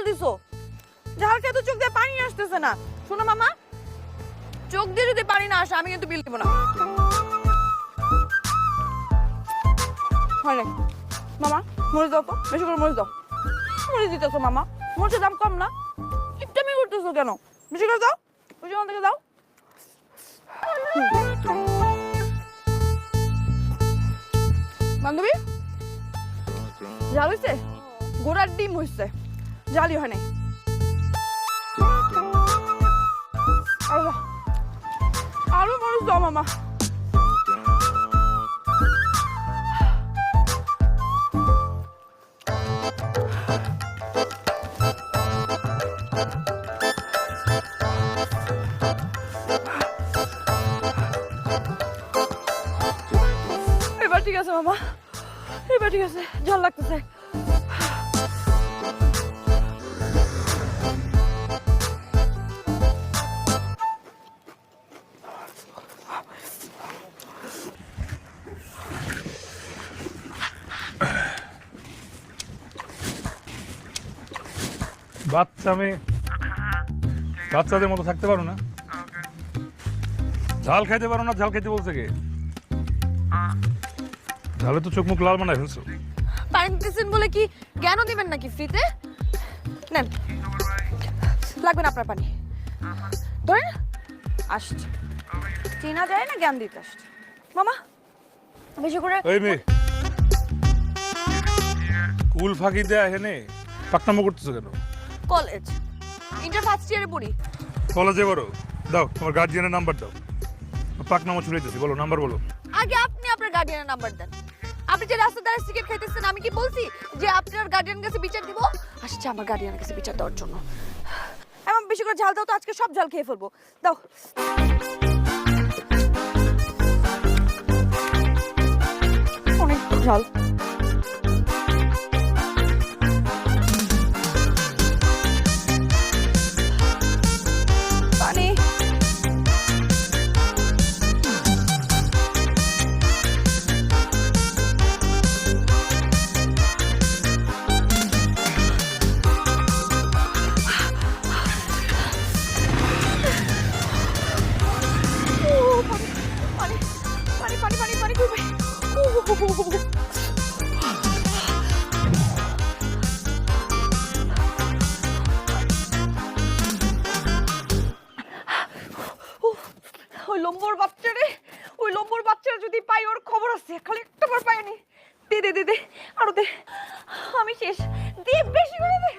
দিছো? ঝাল খেয়ে তো চোখ দিয়ে পানি আসতেছে না। শোনো মামা, চোখ দিয়ে যদি পানি না আসে আমি কিন্তু বিল দিব না। হয় না মামা, মরিচ দাও তো, বেশি করে মরিচ দাও। মরিচ দিতেছো মামা, মরিচের দাম কম না? কিপটামি করতেছো কেন? বেশি করে দাও, বেশি করে থেকে দাও। বান্ধবী, ঝাল হয়েছে? গোড়ার ডিম হয়েছে, জালি হয় নাই। আরো মরিচ দাও মামা। এবার ঠিক আছে মামা, এবার ঠিক আছে, ঝাল লাগতেছে। বাচ্চা মেয়ে বাচ্চাদের মতো থাকতে পারো না? ঝাল খাইতে পারো না? ঝাল খাইতে বলছে কে? ঝালে তো চোখ মুখ লাল বানায় ফেলছো। পানি দিতেছেন বলে কি জ্ঞানও দিবেন নাকি ফ্রিতে? নেন, লাগবে না আপনার পানি, ধরেন। আসছে, চেনা যায় না, জ্ঞান দিতে আসছে। মামা বেশি করে। এই মেয়ে, কুল ফাঁকি দেয়া হেনে পাকনামো করতেছো কেন? কলেজ, ইন্টার ফার্স্ট ইয়ারে পড়ি। কলেজে বড় দাও, তোমার গার্জিয়ানের নাম্বার দাও। পাকনামো ছুড়াইতেছি, বলো নাম্বার বলো। আগে আপনি আপনার গার্ডিয়ানের নাম্বার দেন। আপনি যে রাস্তার ধারে সিগারেট খাইতেছেন, আমি কি বলছি যে আপনার গার্ডিয়ান কাছে বিচার দিব? আসছে আমার গার্ডিয়ানের কাছে বিচার দেওয়ার জন্য। এমন বেশি করে ঝাল দাও তো, আজকে সব ঝাল খেয়ে ফেলবো। দাও। অনেক ঝাল। পানি। পানি পানি পানি পানি পানি খুব। ওই লম্বর বাচ্চারে, ওই লম্বর বাচ্চারা যদি পাই, ওর খবর আছে। খালি একটা বার পাইনি। দে দে দে দে, আরো দে। আমি শেষ, দে বেশি করে দে।